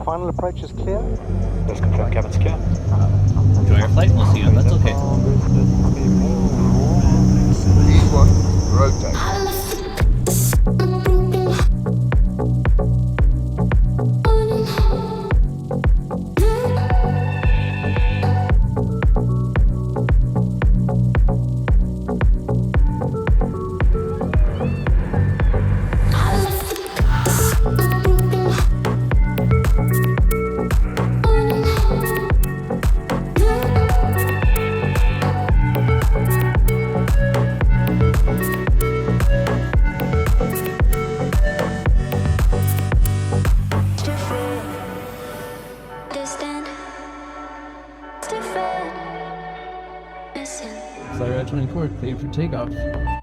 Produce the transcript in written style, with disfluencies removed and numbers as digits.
Final approach is clear. Let's confirm cabin secure. Enjoy your flight. We'll see you. That's okay. E1, rotate. Flightradar24, clear for takeoff.